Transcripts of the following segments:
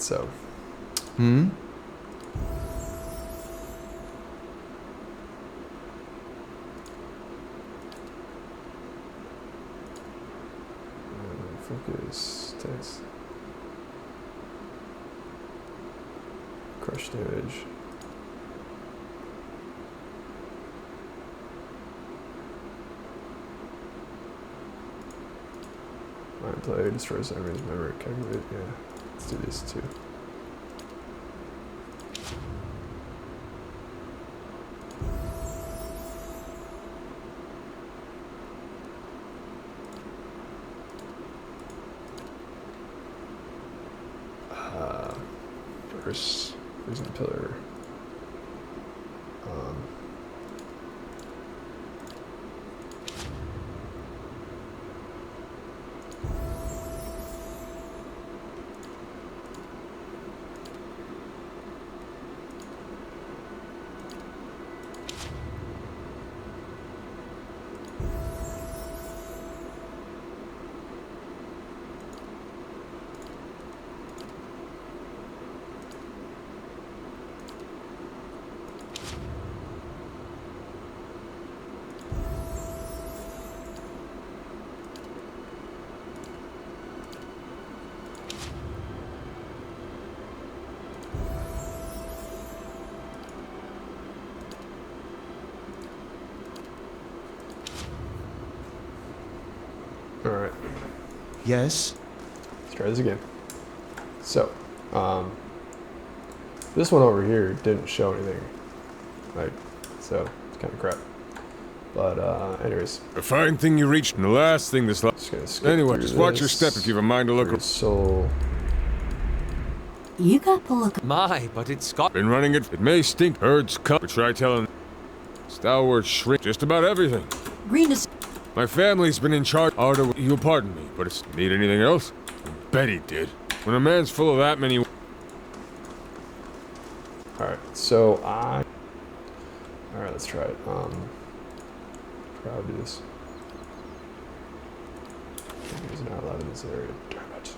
so. Focus, test. Crush damage. Mind play, destroys enemy's memory, calculate, yeah. Let's do these two. First, Reason Pillar. Alright. Yes? Let's try this again. So, this one over here didn't show anything. Like, so, it's kind of crap. But, anyways. A fine thing you reached, and the last thing this... Anyway, just watch your step if you have a mind to look... Soul. You got to look... My, but it's got... Been running it. It may stink. Herds come. But try telling... Stalwart shrink. Just about everything. Grynde... My family's been in charge. You'll pardon me, but it's... Need anything else? I bet he did. When a man's full of that many... Alright, so Alright, let's try it. Try how to do this. He's not allowed in this area. Damn it.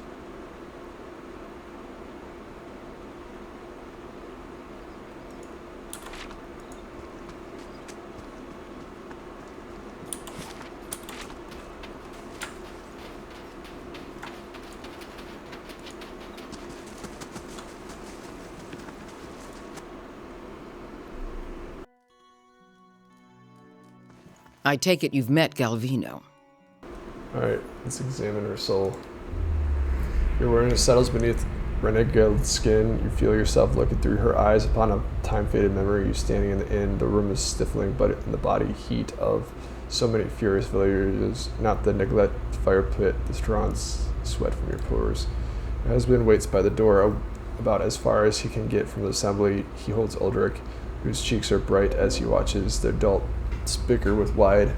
I take it you've met Galvino. Alright, let's examine her soul. Your awareness settles beneath Renengild's skin. You feel yourself looking through her eyes upon a time-faded memory. You standing in the inn. The room is stifling, but in the body heat of so many furious villagers, not the neglect fire pit, the drawn sweat from your pores. Your husband waits by the door, about as far as he can get from the assembly. He holds Uldric, whose cheeks are bright as he watches their adult bicker with wide,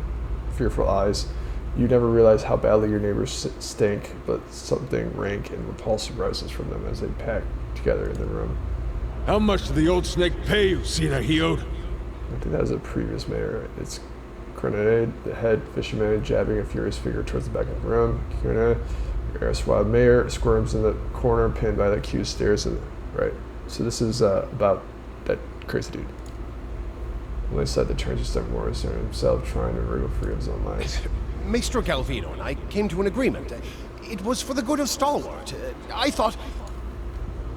fearful eyes. You never realize how badly your neighbors stink, but something rank and repulsive rises from them as they pack together in the room. How much did the old snake pay you, Sina Heod? I think that was a previous mayor. It's Grynde, the head fisherman, jabbing a furious figure towards the back of the room. Grynde, your erstwhile mayor, squirms in the corner, pinned by the accused stairs. Right. So this is about that crazy dude. Only said the turns just more is himself trying to wriggle free of his own lies. Maestro Galvino and I came to an agreement. It was for the good of Stalwart. I thought...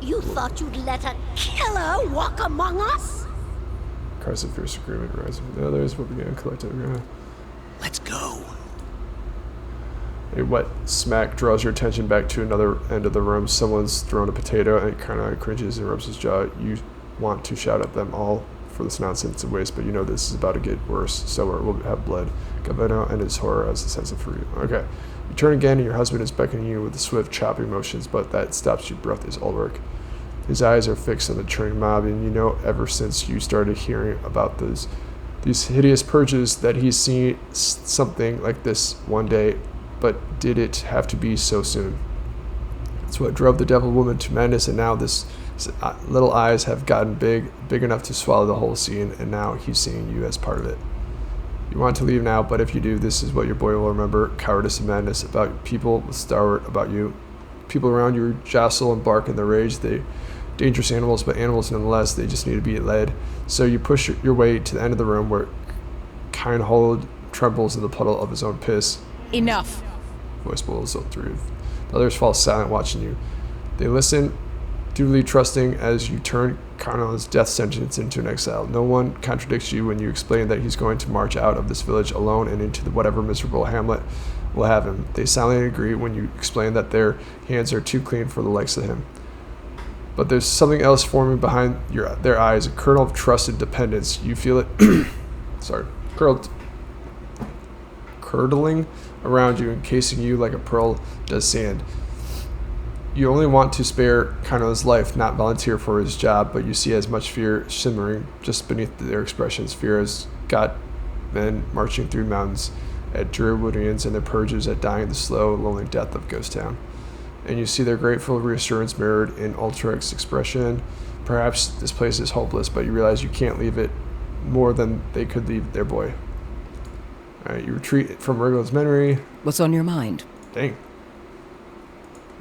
You thought you'd let a killer walk among us? Cries of fierce agreement rising from the others will begin collective. Let's go. A wet smack draws your attention back to another end of the room. Someone's thrown a potato and it kind of cringes and rubs his jaw. You want to shout at them all for this nonsense and waste, but you know this is about to get worse. Stalwart will have blood. Galvino and his horror has a sense of freedom. Okay. You turn again and your husband is beckoning you with swift chopping motions, but that stops your breath is Uldric. His eyes are fixed on the churning mob, and you know ever since you started hearing about these hideous purges that he's seen something like this one day, but did it have to be so soon? It's what drove the devil woman to madness, and now this little eyes have gotten big enough to swallow the whole scene, and now he's seeing you as part of it. You want to leave now, but if you do, this is what your boy will remember. Cowardice and madness about people with Stalwart, about you. People around you jostle and bark in their rage. They dangerous animals, but animals nonetheless. They just need to be led. So you push your way to the end of the room where Kindhold trembles in the puddle of his own piss. Enough. Voice boils out through. The others fall silent, watching you. They listen, duly trusting as you turn Kindhold's death sentence into an exile. No one contradicts you when you explain that he's going to march out of this village alone and into whatever miserable hamlet will have him. They silently agree when you explain that their hands are too clean for the likes of him. But there's something else forming behind their eyes, a kernel of trust and dependence. You feel it curdling around you, encasing you like a pearl does sand. You only want to spare Kindhold's life, not volunteer for his job, but you see as much fear shimmering just beneath their expressions. Fear has got men marching through mountains at Druidians and the purges at dying the slow, lonely death of Ghost Town. And you see their grateful reassurance mirrored in Ultrich's expression. Perhaps this place is hopeless, but you realize you can't leave it more than they could leave their boy. Alright, you retreat from Renengild's memory. What's on your mind? Dang.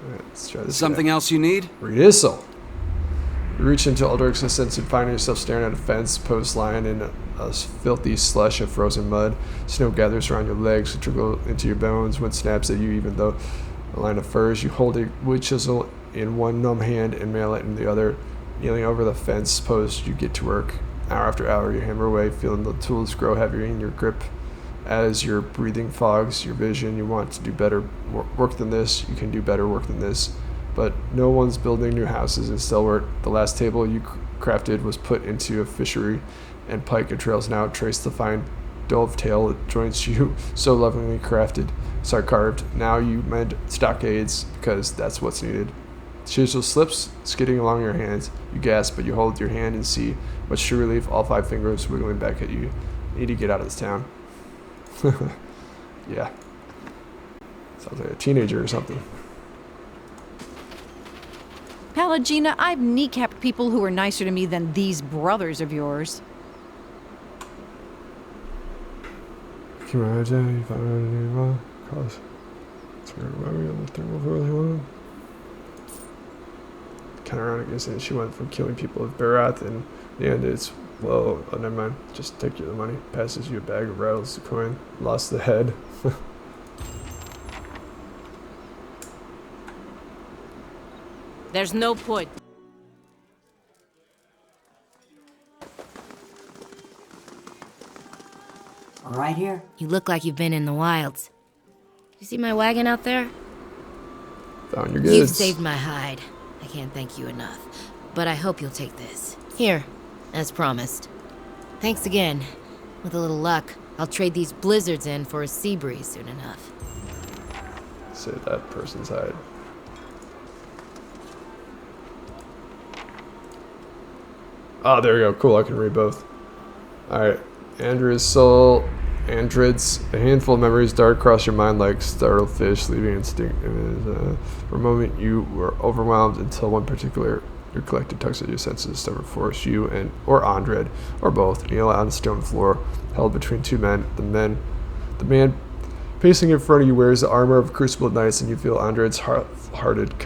Alright, let's try this. Something else you need? Read his soul. You reach into Ultrich's sense and find yourself staring at a fence post lying in a filthy slush of frozen mud. Snow gathers around your legs, trickle into your bones, wind snaps at you even though a line of furs. You hold a wood chisel in one numb hand and mallet in the other. Kneeling over the fence post, you get to work. Hour after hour, you hammer away, feeling the tools grow heavier in your grip. As your breathing fogs your vision, you want to do better work than this. You can do better work than this. But no one's building new houses in Stelwart. The last table you crafted was put into a fishery, and pike and trails now trace the fine dovetail that joins you so lovingly carved. Now you mend stockades because that's what's needed. Chisel slips, skidding along your hands. You gasp, but you hold your hand and see, much to relief, all 5 fingers wiggling back at you. You need to get out of this town. Yeah. Sounds like a teenager or something. Pallegina, I've kneecapped people who are nicer to me than these brothers of yours. Kind of ironic, isn't it? She went from killing people with Barath, and in the end it's, well, oh, never mind. Just take you the money. Passes you a bag of rattles, the coin. Lost the head. There's no point. All right here? You look like you've been in the wilds. You see my wagon out there? Found your goods. You've saved my hide. I can't thank you enough. But I hope you'll take this. Here, as promised. Thanks again. With a little luck, I'll trade these blizzards in for a sea breeze soon enough. Save that person's hide. Oh, there we go. Cool, I can read both. Alright. Andred's soul. Andred's. A handful of memories dart across your mind like startled fish, leaving instinct. For a moment, you were overwhelmed until one particular recollected tugs at your senses, stubborn force. You or Andred, or both, kneel on the stone floor, held between 2 men. The man pacing in front of you wears the armor of crucibled knights, and you feel Andred's half-hearted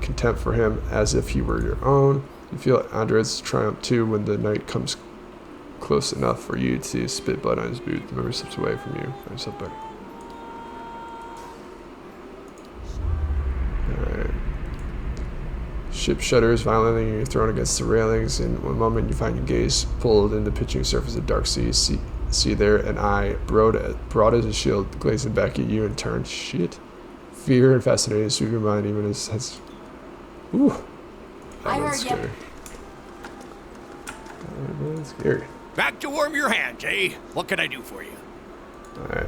contempt for him, as if he were your own. You feel Andred's triumph too when the knight comes close enough for you to spit blood on his boot. The memory slips away from you. Find yourself back. Alright. Ship shudders violently and you're thrown against the railings. In one moment you find your gaze pulled in the pitching surface of dark sea. See there an eye, broad as a shield, glazing back at you in turn. Shit. Fear and fascination sweep your mind even as ooh. I heard scary. you. That's scary. Back to warm your hands, eh? What can I do for you? Alright.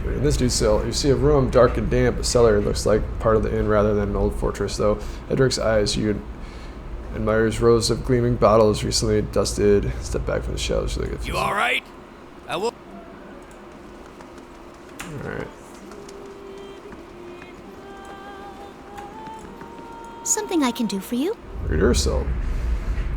In this dude's cell, you see a room dark and damp. A cellar looks like part of the inn rather than an old fortress, though. Edric's eyes, you admires rows of gleaming bottles recently dusted. Step back from the shelves. You alright? I will. Alright. Something I can do for you? Read her soul.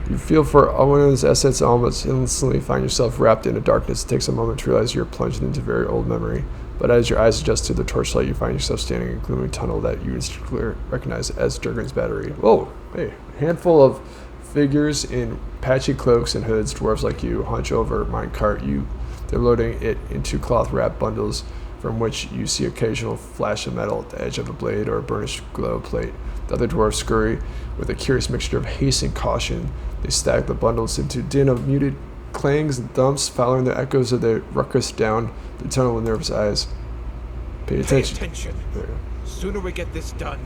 You feel for Owynna's essence, almost instantly find yourself wrapped in a darkness. It takes a moment to realize you're plunged into very old memory. But as your eyes adjust to the torchlight, you find yourself standing in a gloomy tunnel that you instinctively recognize as Durgan's battery. Whoa! Hey, a handful of figures in patchy cloaks and hoods, dwarves like you, hunch over minecart. They're loading it into cloth-wrapped bundles from which you see occasional flash of metal at the edge of a blade or a burnished glow plate. The other dwarves scurry with a curious mixture of haste and caution. They stack the bundles into din of muted clangs and thumps, following the echoes of the ruckus down the tunnel with nervous eyes. Pay attention. Sooner we get this done,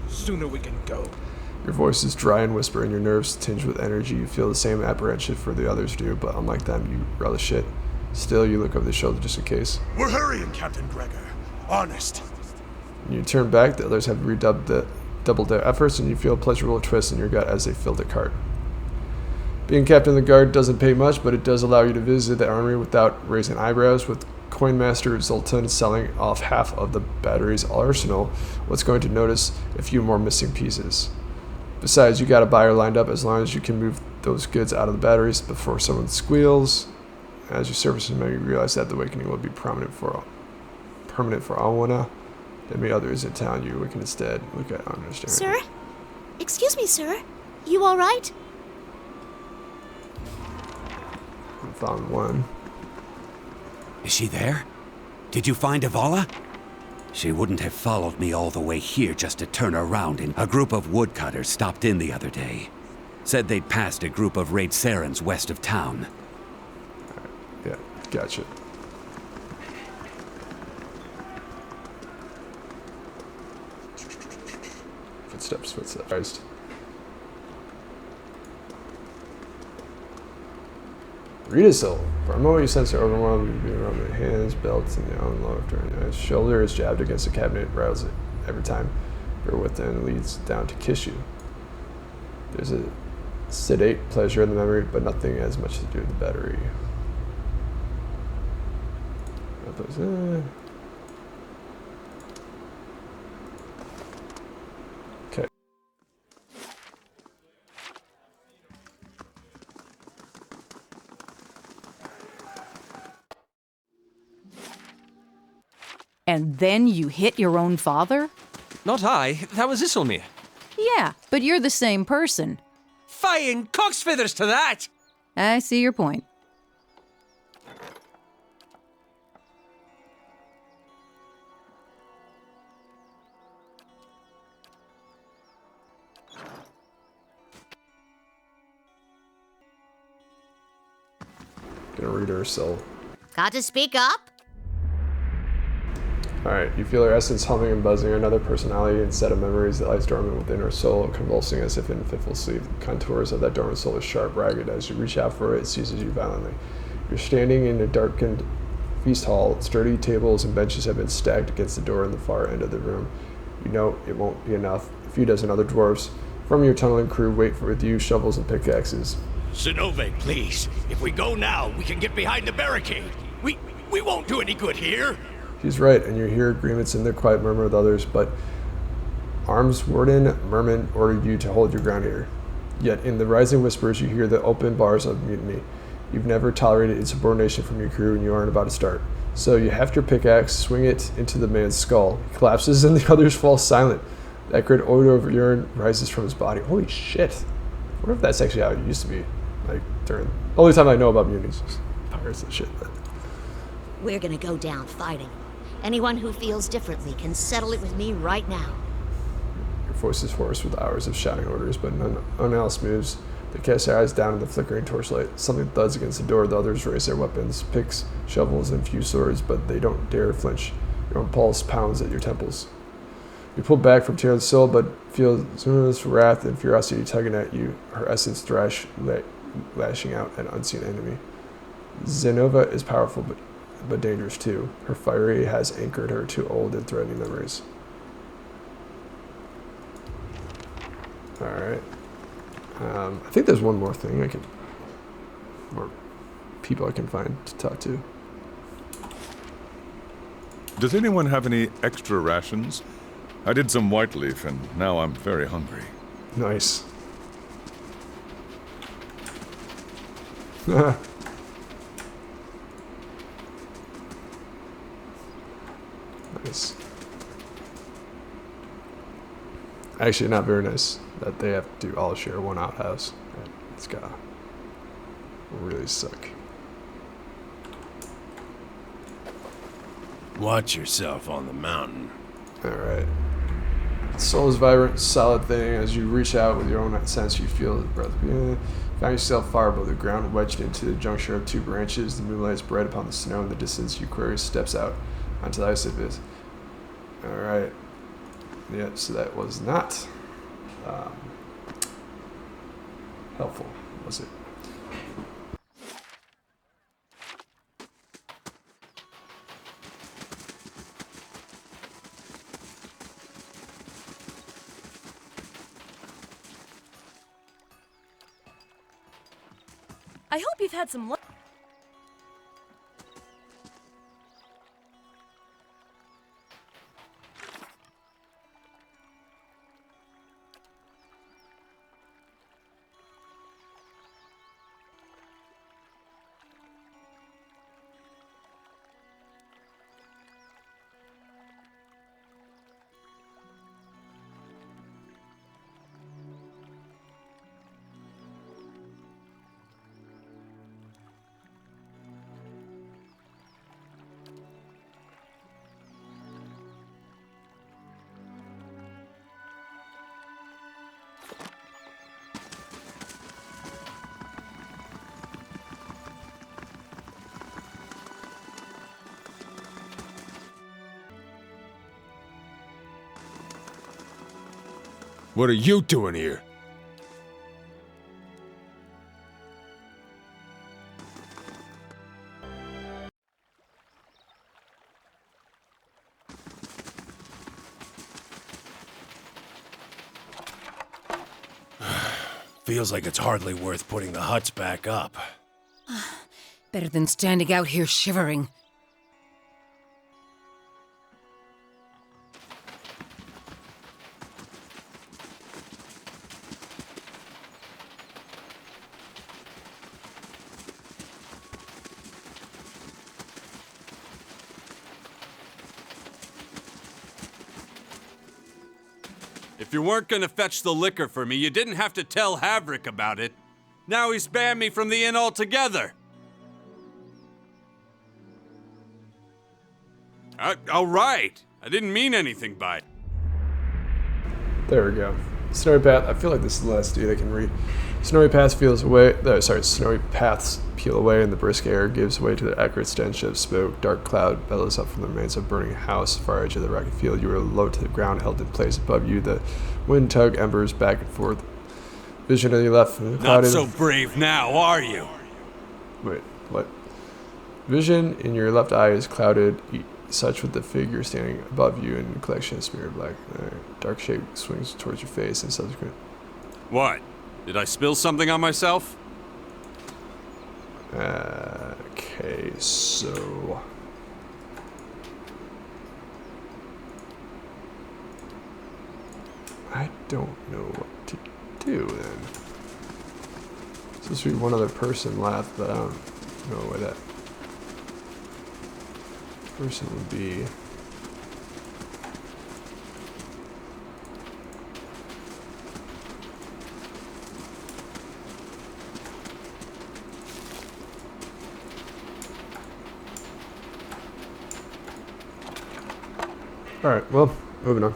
sooner we can go. Your voice is dry and whispering, your nerves tinged with energy. You feel the same apprehension for the others do, but unlike them, you relish it. Still, you look over the shoulder just in case. We're hurrying, Captain Gregor. Honest. When you turn back, the others have doubled their efforts, and you feel a pleasurable twist in your gut as they fill the cart. Being captain of the guard doesn't pay much, but it does allow you to visit the armory without raising eyebrows. With Coinmaster Zoltan selling off half of the battery's arsenal, what's going to notice a few more missing pieces? Besides, you got a buyer lined up as long as you can move those goods out of the batteries before someone squeals. As you surface them, you realize that the awakening will be permanent for Owynna. There may be others in town you awaken instead. Look at understanding. Sir? Excuse me, sir. You all right? I found one. Is she there? Did you find Avala? She wouldn't have followed me all the way here just to turn around and a group of woodcutters stopped in the other day. Said they'd passed a group of raid Sarens west of town. Yeah, gotcha. Footsteps. Read his soul. For a moment you sense the overwhelming being around your hands, belts, and your own laughter. His shoulder is jabbed against the cabinet, rouses it every time Byrhtwen leads down to kiss you. There's a sedate pleasure in the memory, but nothing as much to do with the battery. Okay. And then you hit your own father? Not I. That was Isilmir. Yeah, but you're the same person. Fine cock's feathers to that! I see your point. Gonna read her soul. Got to speak up? Alright, you feel her essence humming and buzzing, another personality and set of memories that lies dormant within her soul, convulsing as if in fitful sleep. The contours of that dormant soul are sharp, ragged. As you reach out for it, it seizes you violently. You're standing in a darkened feast hall. Sturdy tables and benches have been stacked against the door in the far end of the room. You know it won't be enough. A few dozen other dwarves from your tunneling crew wait with you, shovels and pickaxes. Sinove, please. If we go now, we can get behind the barricade. We won't do any good here. She's right, and you hear agreements in the quiet murmur of others, but Arms Warden Merman ordered you to hold your ground here. Yet in the rising whispers, you hear the open bars of mutiny. You've never tolerated insubordination from your crew, and you aren't about to start. So you heft your pickaxe, swing it into the man's skull. He collapses, and the others fall silent. That great odor of urine rises from his body. Holy shit. I wonder if that's actually how it used to be. Like, during... The only time I know about mutinies is pirates and shit, but... We're gonna go down fighting. Anyone who feels differently can settle it with me right now. Your voice is hoarse with hours of shouting orders, but none else moves. They cast their eyes down at the flickering torchlight. Something thuds against the door. The others raise their weapons, picks, shovels, and few swords, but they don't dare flinch. Your own pulse pounds at your temples. You pull back from Tyrion's soul, but feel Zuna's wrath and ferocity tugging at you, her essence lashing out an unseen enemy. Zenova is powerful, but dangerous too. Her fury has anchored her to old and threatening memories. Alright. I think there's one more thing more people I can find to talk to. Does anyone have any extra rations? I did some white leaf and now I'm very hungry. Nice. Nice. Actually, not very nice that they have to all share one outhouse. It's gotta really suck. Watch yourself on the mountain. Alright. Soul is vibrant, solid thing. As you reach out with your own sense, you feel the breath. Find yourself far above the ground, wedged into the juncture of two branches. The moonlight is bright upon the snow. In the distance, Aquarius steps out onto the ice abyss. Alright. Yeah, so that was not helpful, was it? I hope you've had some luck. What are you doing here? Feels like it's hardly worth putting the huts back up. Better than standing out here shivering. If you weren't gonna fetch the liquor for me, you didn't have to tell Haeferic about it. Now he's banned me from the inn altogether. All right. I didn't mean anything by it. There we go. Snowy path. I feel like this is the last dude I can read. Snowy paths feels away. Snowy paths peel away, and the brisk air gives way to the acrid stench of smoke. Dark cloud bellows up from the remains of a burning house. Far edge of the rocky field, you are low to the ground, held in place above you. The wind tug embers back and forth. Vision on your left. Not so brave now, are you? Wait, what? Vision in your left eye is clouded, such with the figure standing above you in a collection of smeared black. Dark shape swings towards your face and subsequent. What? Did I spill something on myself? Okay, so... I don't know what to do then. Supposed to be one other person left, but I don't know where that person would be. Alright, well, moving on.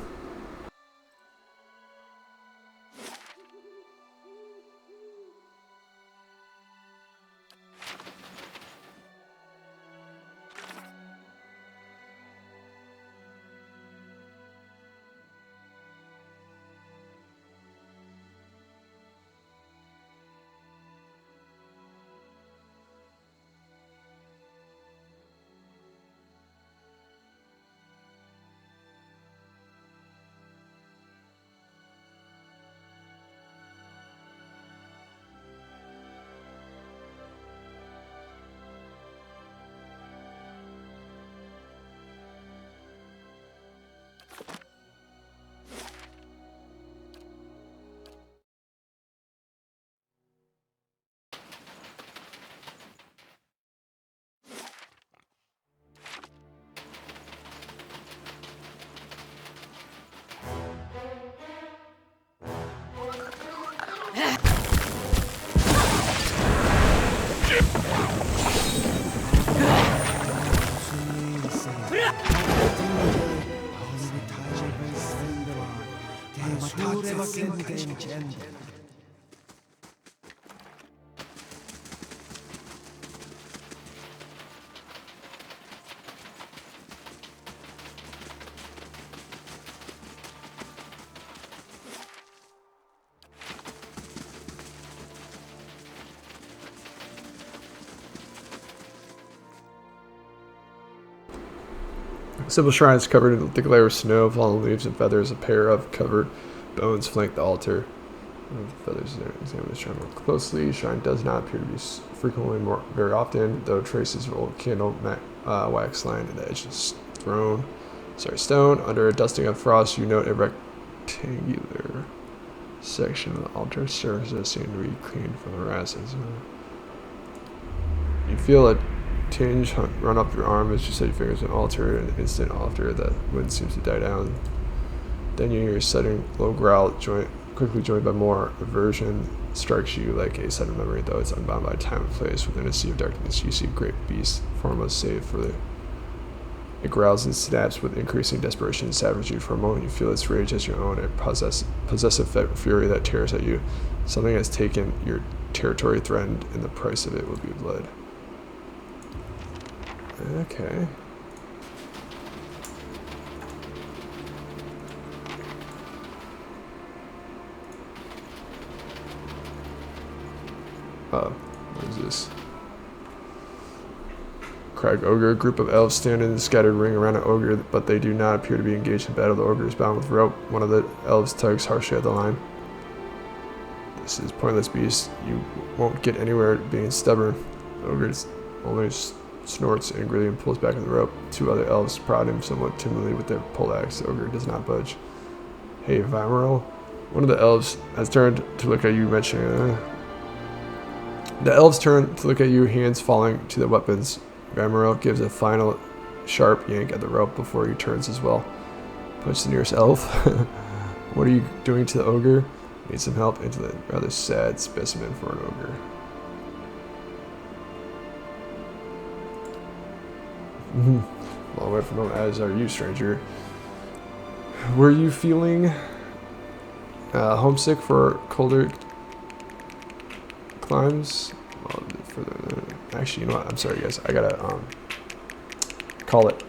Simple shrine is covered in a thick layer of snow, fallen leaves and feathers. A pair of covered bones flank the altar. Feathers there. Examine the shrine more closely. Shrine does not appear to be frequently very often, though traces of old candle wax line in the edge of stone. Under a dusting of frost, you note a rectangular section of the altar surface seemed to be cleaned from the rashes. You feel a tinge run up your arm as you set your fingers on the altar. An instant after, the wind seems to die down. Then you hear a sudden low growl, quickly joined by more aversion. Strikes you like a sudden memory, though it's unbound by time and place. Within a sea of darkness, you see a great beast, formless save for the. It growls and snaps with increasing desperation and savagery. For a moment, you feel its rage as your own, a possessive fury that tears at you. Something has taken your territory, threatened, and the price of it will be blood. Okay. What is this? Crag Ogre. A group of elves stand in a scattered ring around an ogre, but they do not appear to be engaged in battle. The ogre is bound with rope. One of the elves tugs harshly at the line. This is pointless beast. You won't get anywhere being stubborn. The ogre only snorts angrily and pulls back on the rope. Two other elves prod him somewhat timidly with their poleaxe. The ogre does not budge. Hey, Vamrel. One of the elves has turned to look at you, mentioning. The elves turn to look at you, hands falling to the weapons. Vamrel gives a final sharp yank at the rope before he turns as well. Punch the nearest elf. What are you doing to the ogre? Need some help into the rather sad specimen for an ogre. Long way from home, as are you, stranger. Were you feeling homesick for colder climes? Well, actually, you know what? I'm sorry, guys. I gotta call it.